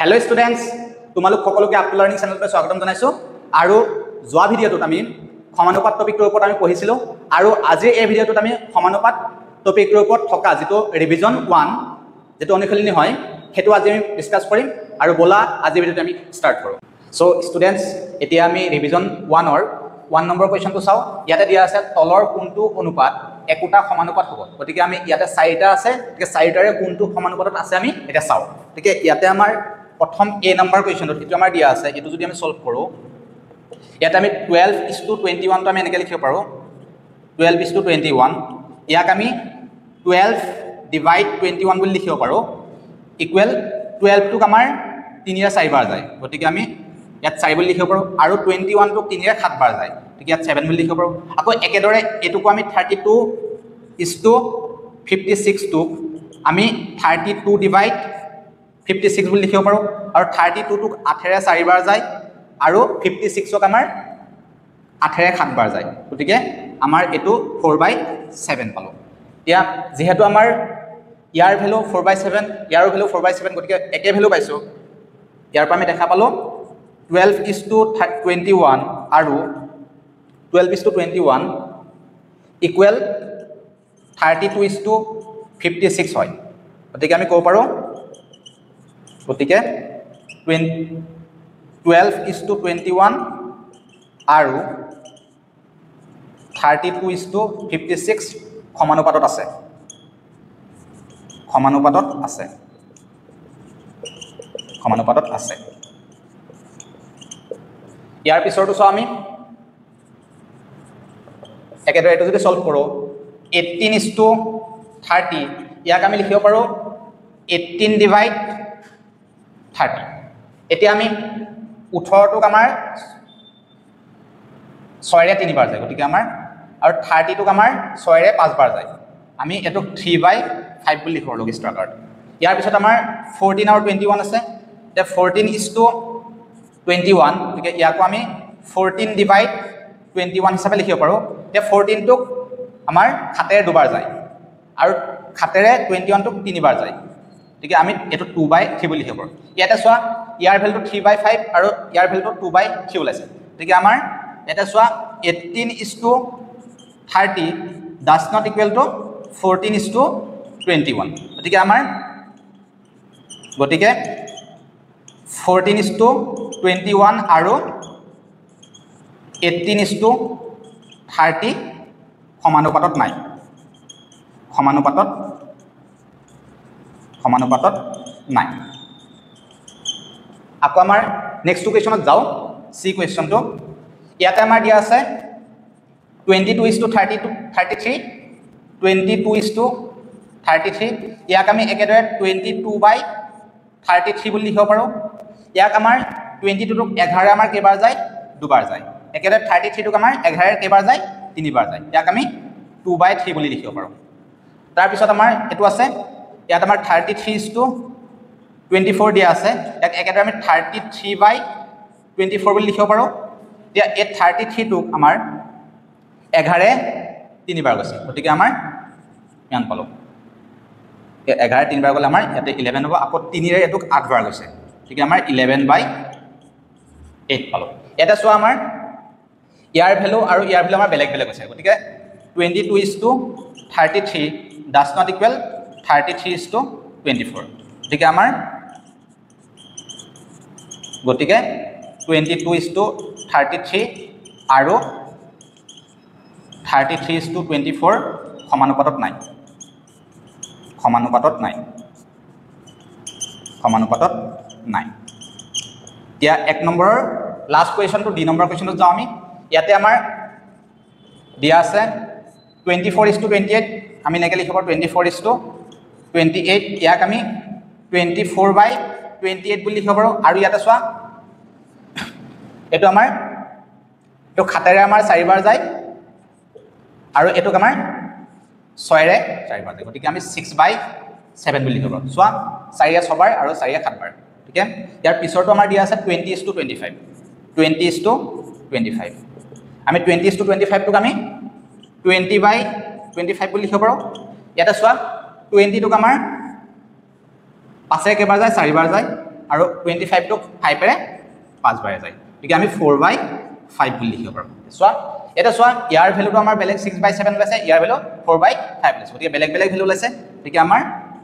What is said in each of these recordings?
Hello students, তোমালোক সকলোকে up learning চেনেললৈ স্বাগতম জনাইছো আৰু যোৱা ভিডিঅ'টোত আমি সমানুপাত টপিকটোৰ ওপৰত আমি পঢ়িছিলো আৰু আজি এই ভিডিঅ'টোত আমি সমানুপাত টপিকটোৰ ওপৰত থকা যেটো ৰিভিজন 1 যেটো অনুশীলনী হয় হেতু আজি আমি ডিসকাস কৰিম আৰু বলা আজি ভিডিঅ'টো আমি স্টাৰ্ট কৰো সো স্টুডেন্টস এতিয়া আমি ৰিভিজন 1 অৰ 1 নম্বৰ কোৱেশ্চনটো চাও ইয়াতে দিয়া আছে তলৰ কোনটো অনুপাত একোটা সমানুপাত হ'ব গতিকে আমি ইয়াতে চাৰিটা আছে গতিকে চাৰিটাৰে কোনটো সমানুপাতত আছে আমি এটা চাও গতিকে ইয়াতে আমাৰ প্ৰথম এ নম্বৰ কোৱেশ্চনটো এটো আমাৰ দিয়া আছে এটো যদি আমি সলভ কৰো ইয়াতে আমি 12:21 টো আমি এনেকৈ লিখিব পাৰো 12:21 ইয়াক আমি 12 divide 21 বুলি লিখিব পাৰো ইকুৱেল 12 টোক আমাৰ 3 ৰে 4 বাৰ যায় গতিকে আমি ইয়াত 4 বুলি লিখিব পাৰো আৰু 21 টোক 3 ৰে 7 বাৰ যায় গতিকে ইয়াত 7 বুলি লিখিব পাৰো আকৌ একেদৰে এটুকো আমি 32:56 টোক আমি 32 divide 56 বুলি লিখিব পাৰো আৰু 32 টোক 8 ৰে 4 বাৰ যায় আৰু 56 ক আমাৰ 8 ৰে 7 বাৰ যায় গতিকে আমাৰ এটো 4/7 পালো ইয়া যেহেতু আমাৰ ইয়াৰ ভ্যালু 4/7 ইয়াৰ ভ্যালু 4/7 গতিকে একে ভ্যালু পাইছো ইয়াৰ পৰা আমি দেখা পালো 12:21 আৰু 12:21 ইকুৱেল 32:56 হয় গতিকে আমি ক'ব পাৰো গতিকে 12:21 আৰু 32:56 সমানুপাতত আছে ইয়াৰ পিছৰটো চাও আমি একেদৰে এটো যদি সলভ কৰো 18:30 ইয়াক আমি লিখিব পাৰো 18 divide 30 এতিয়া আমি 18 টোক আমাৰ 6 ৰে 3 বাৰ যায় গতিকে আমাৰ আৰু 30 টোক আমাৰ 6 ৰে 5 বাৰ যায় আমি এটো 3/5 বুলি লিখিব লগ ষ্ট্ৰাকাৰত ইয়াৰ পিছত আমাৰ 14 আৰু 21 আছে তে 14:21 গতিকে ইয়াকো আমি 14 divide 21 হিচাপে লিখিব পাৰো তে 14 টোক আমাৰ খাতেৰে দুবাৰ যায় আৰু খাতেৰে 21 টোক 3 বাৰ যায় গতিকে আমি এটো 2/3 বুলি লিখিব পাৰো ইয়াতে চোৱা ইয়াৰ ভ্যালুটো 3/5 আৰু ইয়াৰ ভ্যালুটো 2/3 ওলাইছে গতিকে আমাৰ এটা চোৱা 18:30 does not equal to 14:21 গতিকে আমাৰ 14:21 আৰু 18:30 সমানুপাতত নাই আকৌ আমাৰ নেক্সট কোৱেশ্চনত যাও সি কোৱেশ্চনটো ইয়াতে আমাৰ দিয়া আছে 22:33 22:33 ইয়াক আমি একেদৰে 22/33 বুলি লিখিব পাৰো ইয়াক আমাৰ 22 টোক 11 আমাৰ কেইবাৰ যায় দুবাৰ যায় একেদৰে 33 টোক আমাৰ 11 ৰ কেইবাৰ যায় তিনিবাৰ যায় ইয়াক আমি 2/3 বুলি লিখিব পাৰো তাৰ পিছত আমাৰ এটো আছে ইয়াত আমাৰ 33:24 দিয়া আছে ইয়াক একেদৰে আমি 33/24 বুলি লিখিব পাৰো এতিয়া এই 33 টোক আমাৰ 11 তিনিবাৰ গৈছে গতিকে আমাৰ মান পালো 11 তিনিবাৰ গলে আমাৰ ইয়াতে 11 হ'ব আকৌ 3 ৰে এটোক 8 বাৰ গৈছে গতিকে আমাৰ 11/8 পালো এটা চোৱা আমাৰ ইয়াৰ ভ্যালু আৰু ইয়াৰ ভ্যালু আমাৰ বেলেগ বেলেগ হৈছে গতিকে 22:33 does not equal 33:24 গতিকে আমাৰ 22:33 আৰু 33:24 সমানুপাতত নাই এতিয়া এক নম্বৰৰ লাষ্ট কোৱেশ্চনটো ডি নম্বৰ কোৱেশ্চনত যাও আমি ইয়াতে আমাৰ দিয়া আছে 24:28 আমি নেকে লিখিব 24:28 ইয়াক আমি 24/28 বুলি লিখিব পাৰো আৰু ইয়াতে চোৱা এটো আমাৰ এটো খাতেৰে আমাৰ 4 বাৰ যায় আৰু এটোক আমাৰ 6 ৰে 4 বাৰ যায় গতিকে আমি 6/7 বুলি লিখিব পাৰো চোৱা 4 ৰে 6 বাৰ আৰু 4 ৰে 7 বাৰ ঠিক আছে ইয়াৰ পিছৰটো আমাৰ দিয়া আছে 20:25 আমি 20:25 টোক আমি 20/25 বুলি লিখিব পাৰো ইয়াতে চোৱা 20 টোক আমাৰ 5 ৰে কেবাৰ যায় 4 বাৰ যায় আৰু 25 টো 5 এৰে 5 বাৰে যায় গতিকে আমি 4/5 বুলি লিখিব পাৰোঁ চোৱা এটা চোৱা ইয়াৰ ভ্যালুটো আমাৰ বেলেগ 6/7 লৈছে ইয়াৰ ভ্যালু 4/5 লৈছে গতিকে বেলেগ বেলেগ ভ্যালু লৈছে গতিকে আমাৰ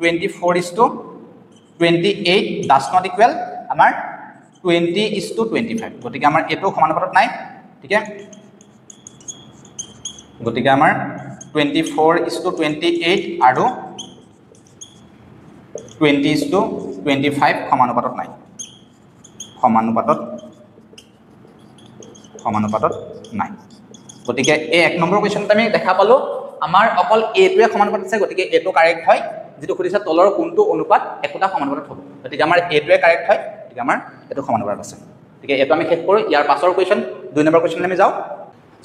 24:28 does not equal আমাৰ 20:25 গতিকে আমাৰ এটো সমানুপাতত নাই ঠিক আছে গতিকে আমাৰ 24:28 আৰু 20:25 সমানুপাতত নাই সমানুপাতত নাই গতিকে এই এক নম্বৰ কোৱেশ্চনত আমি দেখা পালো আমাৰ অকল এটোৱে সমানুপাত আছে গতিকে এটো কাৰেক্ট হয় যেটো খুদিছে তলৰ কোনটো অনুপাত একোটা সমানুপাতত হ'ব গতিকে আমাৰ এটোৱে কাৰেক্ট হয় গতিকে আমাৰ এটো সমানুপাতত আছে গতিকে এটো আমি শেষ কৰো ইয়াৰ পাছৰ কোৱেশ্চন 2 নম্বৰ কোৱেশ্চনলৈ আমি যাও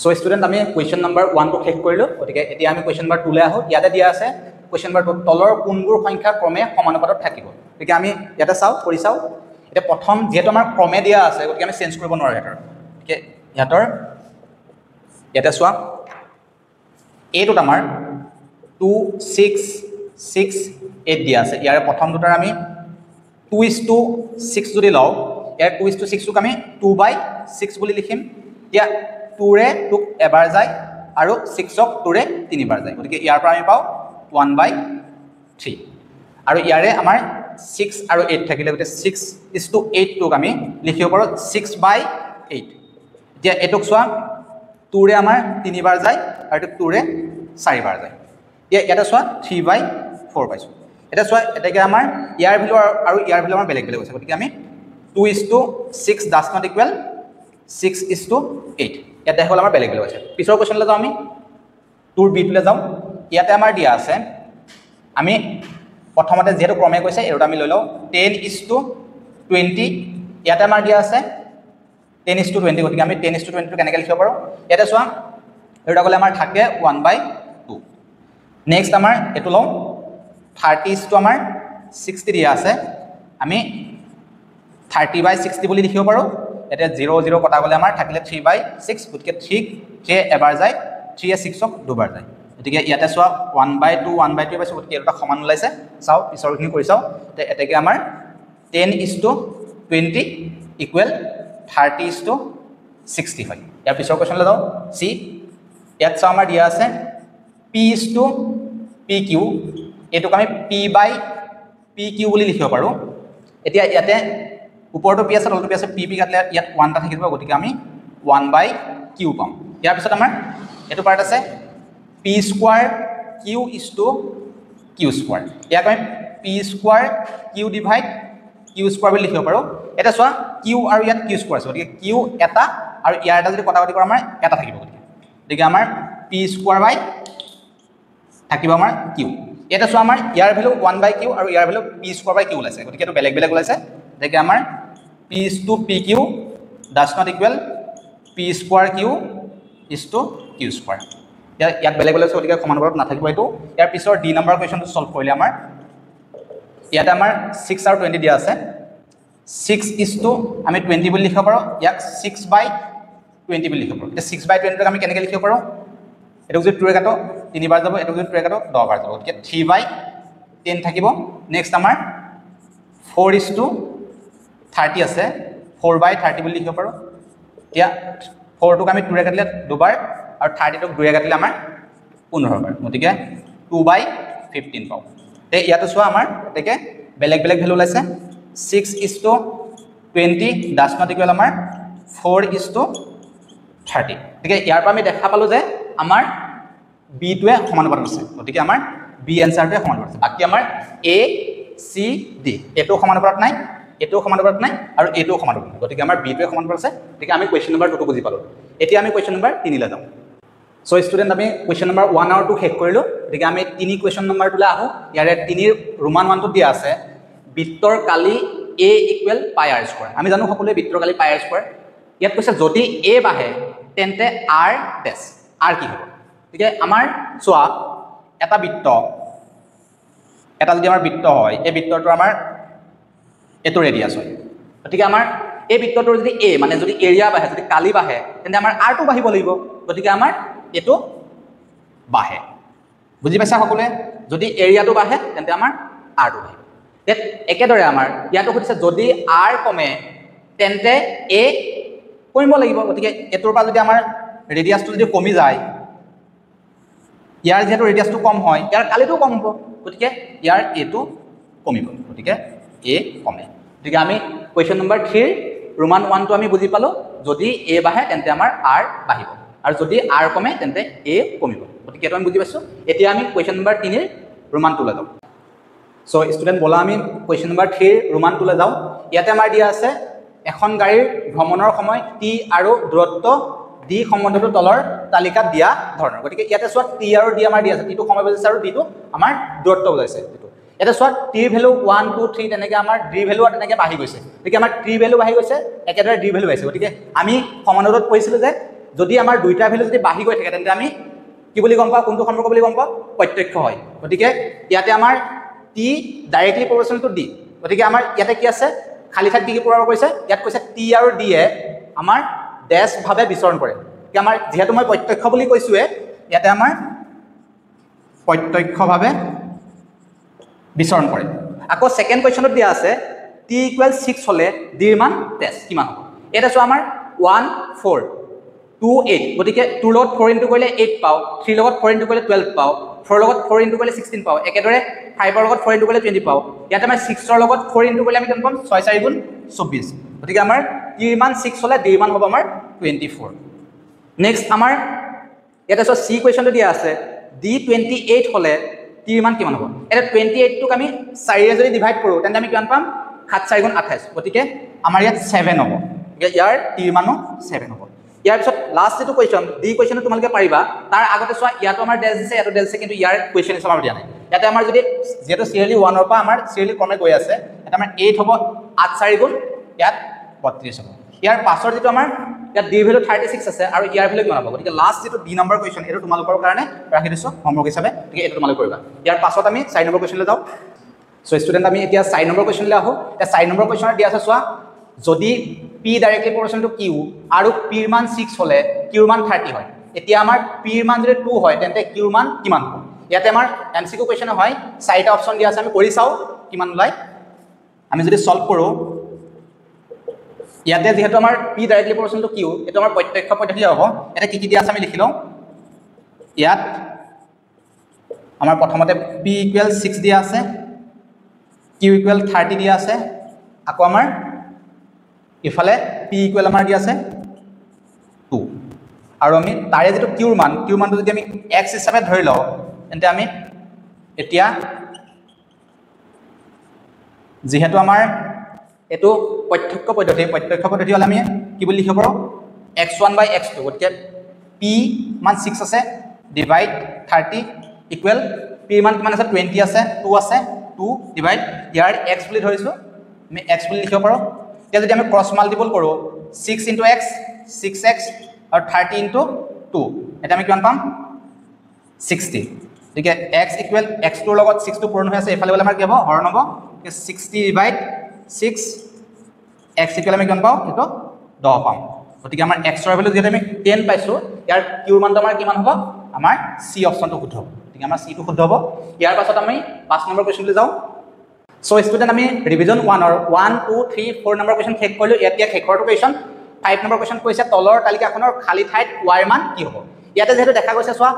সো ষ্টুডেন্ট আমি কোৱেশ্চন নম্বৰ 1 টো শেষ কৰিলো গতিকে এতিয়া আমি কোৱেশ্চন নম্বৰ 2 লৈ আহো ইয়াতে দিয়া আছে কোৱেশ্চন নম্বৰ 2 তলৰ কোনবোৰ সংখ্যা ক্ৰমে সমানুপাতত থাকিব গতিকে আমি ইয়াতে চাও কৰি চাও এটা প্ৰথম যেটো আমাৰ ক্ৰমে দিয়া আছে গতিকে আমি চেঞ্জ কৰিব নোৱাৰো হেতৰ ঠিক ইয়াতৰ ইয়াতে চোৱা এটোত আমাৰ 2 6 6 8 দিয়া আছে ইয়াৰ প্ৰথম দুটাৰ আমি 2:6 যদি লও ইয়াৰ 2:6 ক আমি 2/6 বুলি লিখিম ইয়া 2 ৰে 2 এবাৰ যায় আৰু 6 ক 2 ৰে 3 বাৰ যায় গতিকে ইয়াৰ পৰা আমি পাও 1/3 আৰু ইয়াৰে আমাৰ 6 আৰু 8 থাকিলে গতে 6:8 টোক আমি লিখিব পাৰো 6/8 এতিয়া এটোক চোৱা 2 ৰে আমাৰ 3 বাৰ যায় আৰু 2 ৰে 4 বাৰ যায় ইয়াতে চোৱা 3/4 পাইছো এটা চোৱা এটাকে আমাৰ ইয়াৰ ভ্যালু আৰু ইয়াৰ ভ্যালু আমাৰ বেলেগ বেলেগ আছে গতিকে আমি 2:6 does not equal 6:8 ইয়াতে হল আমাৰ বেলেগ বেলেগ আছে পিছৰ কোৱেশ্চনলৈ যাও আমি 2 বি টোলৈ যাও ইয়াতে আমাৰ দিয়া আছে আমি প্ৰথমতে যেটো ক্ৰমে কৈছে এটো আমি লৈ লও 10:20 ইয়াতে আমাৰ দিয়া আছে 10:20 গতিকে আমি 10:20 টো কেনেকৈ লিখিব পাৰো ইয়াতে চোৱা এটা গলে আমাৰ থাকে 1/2 নেক্সট আমাৰ এটো লও 30 টো আমাৰ 60 দিয়া আছে আমি 30/60 বুলি লিখিব পাৰো এটা 0 0 কটা গলে আমাৰ থাকিলে 3/6 গতিকে 3 এবাৰ যায় 3 এ 6 ক দুবাৰ যায় গতিকে ইয়াতে চোৱা 1/2 1/2 পাইছো গতিকে এটা সমান ওলাইছে চাও পিছৰখিনি কৰি চাও এটাকে আমাৰ 10:20 ইকুৱেল 30:60 হয় ইয়াৰ পিছৰ কোৱেশ্চনলৈ যাও সি ইয়াত চাও আমাৰ দিয়া আছে p/pq এটোক আমি p/pq বুলি লিখিব পাৰো এতিয়া ইয়াতে ওপৰটো p আছে তলটো p আছে p কাটলে ইয়াত 1 টা থাকিব গতিকে আমি 1/q পাম ইয়াৰ পিছত আমাৰ এটো পাৰ্ট আছে p² q square ইয়াক আমি p² q divide q square বুলি লিখিব পাৰো এটা চোৱা q আৰু ইয়াত q square আছে গতিকে q এটা আৰু ইয়াৰ এটা যদি কটাকটি কৰা আমাৰ এটা থাকিব গতিকে আমাৰ p² থাকিব আমাৰ q এটা চোৱা আমাৰ ইয়াৰ ভ্যালু 1/q আৰু ইয়াৰ ভ্যালু p² ওলাইছে গতিকে এটো বেলেগ বেলেগ ওলাইছে গতিকে আমাৰ p/pq does not equal p² q square ইয়াত বেলেগ বেলেগ গতিকে সমানুপাতত নাথাকিব এটো ইয়াৰ পিছৰ ডি নম্বৰ কোৱেশ্চনটো সলভ কৰিলে আমাৰ ইয়াতে আমাৰ 6 আৰু 20 দিয়া আছে 6 আমি 20 বুলি লিখিব পাৰো ইয়াক 6/20 বুলি লিখিব পাৰো এটা 6/20 ক আমি কেনেকৈ লিখিব পাৰো এটো যদি 2 এ কাটো 3 বাৰ যাব এটো যদি 2 এ কাটো 10 বাৰ যাব গতিকে 3/10 থাকিব নেক্সট আমাৰ 4:30 আছে 4/30 বুলি লিখিব পাৰো ইয়া 4 টোক আমি 2 এ কাটিলে দুবাৰ আৰু 30 টোক 2 এ কাটিলে আমাৰ 15 বাৰ গতিকে 2/15 পাও তে ইয়াতে চোৱা আমাৰ এটাকে বেলেগ বেলেগ ভ্যালু ওলাইছে 6:20 does not equal আমাৰ 4:30 ঠিক আছে ইয়াৰ পৰা আমি দেখা পালো যে আমাৰ b টোৱে সমানুপাতত আছে গতিকে আমাৰ b এনসাৰটোৱে সমানুপাতত আছে বাকি আমাৰ a c d এটো সমানুপাতত নাই এটো সমানুপাতত নাই আৰু এটো সমানুপাতত নাই গতিকে আমাৰ b টোৱে সমানুপাতত আছে গতিকে আমি কোৱেশ্চন নম্বৰ 2 টো বুজি পালো এতিয়া আমি কোৱেশ্চন নম্বৰ 3 লৈ যাম সো ষ্টুডেন্ট আমি কোৱেশ্চন নম্বৰ 1 আৰু 2 শেষ কৰিলো গতিকে আমি 3 কোৱেশ্চন নম্বৰ 2 লৈ আহো ইয়াৰে 3 ৰোমান 1 টো দিয়া আছে বৃত্তৰ কালি a = πr² আমি জানো সকলোৱে বৃত্তৰ কালি πr² ইয়াত কৈছে যদি a বাহে তেন্তে r ডেশ r কি হ'ব ঠিক আছে আমাৰ চোৱা এটা বৃত্ত এটা যদি আমাৰ বৃত্ত হয় এই বৃত্তটো আমাৰ এটো ৰেডিয়াস হয় গতিকে আমাৰ এই বৃত্তটোৰ যদি a মানে যদি এৰিয়া বাহে যদি কালি বাহে তেন্তে আমাৰ r টো বাহিব লাগিব গতিকে আমাৰ এটো বাহে বুজি পাইছা সকলোৱে যদি এৰিয়াটো বাহে তেন্তে আমাৰ r টো বাহিব একেদৰে আমাৰ ইয়াতো সুধিছে যদি r কমে তেন্তে a কমিব লাগিব গতিকে এটোৰ পৰা যদি আমাৰ ৰেডিয়াসটো যদি কমি যায় ইয়াৰ যেটো ৰেডিয়াসটো কম হয় ইয়াৰ কালিটো কম হ'ব গতিকে ইয়াৰ a টো কমিব গতিকে a কমে গতিকে আমি কোৱেশ্চন নম্বৰ 3 ৰোমান 1 টো আমি বুজি পালো যদি a বাঢ়ে তেন্তে আমাৰ r বাঢ়িব আৰু যদি r কমে তেন্তে a কমিব গতিকে এটো আমি বুজি পাইছো এতিয়া আমি কোৱেশ্চন নম্বৰ 3 ৰ ৰোমান 2 লৈ যাম সো স্টুডেন্ট বলা আমি কোৱেশ্চন নম্বৰ 3 ৰোমান 2 লৈ যাও ইয়াতে আমাৰ দিয়া আছে এখন গাড়ীৰ ভ্ৰমণৰ সময় t আৰু দূৰত্ব d সম্বন্ধটো তলৰ তালিকাত দিয়া ধৰণৰ গতিকে ইয়াতে সোৱা t আৰু d আমাৰ দিয়া আছে t টো সময় বুজাইছে আৰু d টো আমাৰ দূৰত্ব বুজাইছে এটা সোৱা t ভ্যালু 1 2 3 তেনেকে আমাৰ d ভ্যালু তেনেকে বাঢ়ি গৈছে গতিকে আমাৰ t ভ্যালু বাঢ়ি গৈছে একেদৰে d ভ্যালু আহিছে গতিকে আমি সমানুপাতত কৈছিলো যে যদি আমাৰ দুইটা ভ্যালু যদি বাঢ়ি গৈ থাকে তেন্তে আমি কি বুলি গম পাও কোনটো সম্পৰ্ক বুলি গম পাও প্ৰত্যক্ষ হয় গতিকে ইয়াতে আমাৰ t ডাইৰেক্টলি প্ৰপৰ্শনাল টু d গতিকে আমাৰ ইয়াতে কি আছে খালি ঠাইত কি প্ৰভাৱ কৰিছে ইয়াত কৈছে t আৰু d এ আমাৰ ড্যাশ ভাবে বিচৰণ কৰে কি আমাৰ যেহেতু মই প্ৰত্যক্ষ বুলি কৈছোৱে ইয়াতে আমাৰ প্ৰত্যক্ষ ভাবে বিচৰণ কৰে আকৌ সেকেন্ড কোৱেশ্চনত দিয়া আছে t = 6 হলে d ৰ মান ড্যাশ কিমান হ'ব এটা চো আমাৰ 1 4 2 8 গতিকে 2 লগত 4 ইনটু কৰিলে 8 পাও 3 লগত 4 ইনটু কৰিলে 12 পাও 4 লগত 4 ইনটু কৰিলে 16 পাও একেদৰে 5 ৰ লগত 4 ইনটু কৰিলে 20 পাও ইয়াতে আমাৰ 6 ৰ লগত 4 ইনটু কৰিলে আমি কেনে পাম 6 4 গুণ 24 গতিকে আমাৰ t ৰ মান 6 হলে d ৰ মান হ'ব আমাৰ 24 নেক্সট আমাৰ এটা সো সি কোৱেশ্চনটো দিয়া আছে d 28 হলে t ৰ মান কিমান হ'ব এটা 28 টোক আমি 4 ৰে যদি ডিভাইড কৰো তেন্তে আমি কিমান পাম 7 4 গুণ 28 গতিকে আমাৰ ইয়াত 7 হ'ব ইয়াৰ t ৰ মানো 7 হ'ব ইয়াৰ পিছত লাষ্ট যেটো কোৱেশ্চন d কোৱেশ্চনটো তোমালোকে পাৰিবা তাৰ আগতে সোৱা ইয়াতো আমাৰ ডেল দিছে ইয়াতো ডেল দিছে কিন্তু ইয়াৰ কোৱেশ্চন হিচাপে আমাৰ দিয়া নাই ইয়াতে আমাৰ যদি যেটো সিৰিয়ালি 1 ৰ পৰা আমাৰ সিৰিয়ালি ক্ৰমে গৈ আছে এটা আমাৰ 8 হ'ব 8 4 গুণ ইয়াত 32 হ'ব ইয়াৰ পাছৰ যেটো আমাৰ ইয়াত d ভ্যালু 36 আছে আৰু ইয়াৰ ভ্যালু কিমান হ'ব গতিকে লাষ্ট যেটো d নম্বৰ কোৱেশ্চন এটো তোমালোকৰ কাৰণে ৰাখি দিছো হোমৱৰ্ক হিচাপে গতিকে এটো তোমালোকে কৰিবা ইয়াৰ পাছত আমি 4 নম্বৰ কোৱেশ্চনলৈ যাও সো স্টুডেন্ট আমি এতিয়া 4 নম্বৰ কোৱেশ্চনলৈ আহো এটা 4 নম্বৰ কোৱেশ্চনত দিয়া আছে সোৱা যদি p ডাইৰেক্টলি প্ৰপৰ্শনাল টু q আৰু p ৰ মান 6 হলে q ৰ মান 30 হয় এতিয়া আমাৰ p ৰ মান যদি 2 হয় তেন্তে q ৰ মান কিমান হ'ব ইয়াতে আমাৰ MCQ কোৱেশ্চন হয় চাৰিটা অপচন দিয়া আছে আমি কৰি চাও কিমান ওলাই আমি যদি সলভ কৰো ইয়াতে যেহেতু আমাৰ p ডাইৰেক্টলি প্ৰপৰ্শনাল টু q এটো আমাৰ প্ৰত্যক্ষ পদ্ধতি হ'ব এটা কি দিয়া আছে আমি লিখি লও ইয়াত আমাৰ প্ৰথমতে p = 6 দিয়া আছে q = 30 দিয়া আছে আকৌ আমাৰ ইফালে p = আমাৰ দিয়া আছে 2 আৰু আমি তাৰে যেটো q ৰ মানটো যদি আমি x হিচাপে ধৰি লও তেন্তে আমি এতিয়া যেহেতু আমাৰ এটো প্ৰত্যক্ষ পদ্ধতি হলে আমি কি বুলি লিখিব পাৰো x1 / x2 গতিকে p মান 6 আছে ডিভাইড 30 ইকুৱেল p মান কিমান আছে 20 আছে 2 আছে 2 ডিভাইড ইয়াৰ x বুলি ধৰিছো আমি x বুলি লিখিব পাৰো এতিয়া যদি আমি ক্ৰস মাল্টিপল কৰো 6 * x 6x আৰু 30 * 2 এটা আমি কিমান পাম 60 গতিকে x = x2 ৰ লগত 6 টো পূৰণ হৈ আছে এফালে বলে আমাৰ কি হ'ব হৰণ হ'ব 60 / 6 x = আমি কিমান পাও এটো 10 পাম গতিকে আমাৰ x ৰ ভ্যালু যেটা আমি 10 পাইছো ইয়াৰ q ৰ মানটো আমাৰ কিমান হ'ব আমাৰ c অপচনটো শুদ্ধ হ'ব গতিকে আমাৰ c টো শুদ্ধ হ'ব ইয়াৰ পাছত আমি 5 নম্বৰ কোৱেশ্চনলৈ যাও সো স্টুডেন্ট আমি ৰিভিজন 1 ৰ 1 2 3 4 নম্বৰ কোৱেশ্চন শেষ কৰিলো এতিয়া শেষৰটো কোৱেশ্চন 5 নম্বৰ কোৱেশ্চন কৈছে তলৰ তালিকাখনৰ খালি ঠাইত y ৰ মান কি হ'ব ইয়াতে যেহেতু দেখা গৈছে সোৱা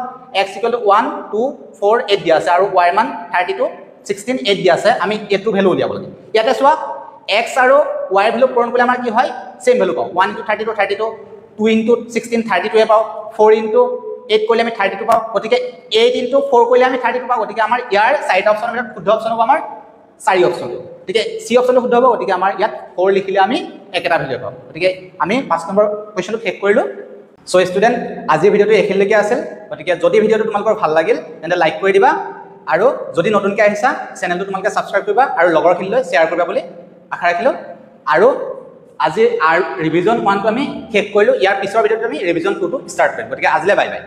x = 1 2 4 8 দিয়া আছে আৰু y ৰ মান 32 16 8 দিয়া আছে আমি এটো ভ্যালু উলিয়াব লাগে ইয়াতে সোৱা x আৰু y ভ্যালু পূৰণ কৰিলে আমাৰ কি হয় সেম ভ্যালু পাও 1 * 32 32 2 * 16 32 এ পাও 4 * 8 কৰিলে আমি 32 পাও গতিকে 8 * 4 কৰিলে আমি 32 পাও গতিকে আমাৰ ইয়াৰ চাৰিটা অপচনৰ ভিতৰত শুদ্ধ অপচন হ'ব আমাৰ 4 অপচন গতিকে c অপচনটো শুদ্ধ হ'ব গতিকে আমাৰ ইয়াত 4 লিখিলে আমি একেটা ভ্যালু পাম গতিকে আমি 5 নম্বৰ কোৱেশ্চনটো শেষ কৰিলো সো স্টুডেন্ট আজি ভিডিওটো এখিলৈকে আছিল গতিকে যদি ভিডিওটো তোমালোকৰ ভাল লাগিল তেন্তে লাইক কৰি দিবা আৰু যদি নতুনকৈ আহিছা চেনেলটো তোমালোকে সাবস্ক্ৰাইব কৰিবা আৰু লগৰখিনিলৈ শেয়াৰ কৰিবা বুলি আশা ৰাখিলো আৰু আজি ৰিভিজন 1 টো আমি শেষ কৰিলো ইয়াৰ পিছৰ ভিডিওটো আমি ৰিভিজন 2 টো ষ্টাৰ্ট কৰিম গতিকে আজিলৈ বাই বাই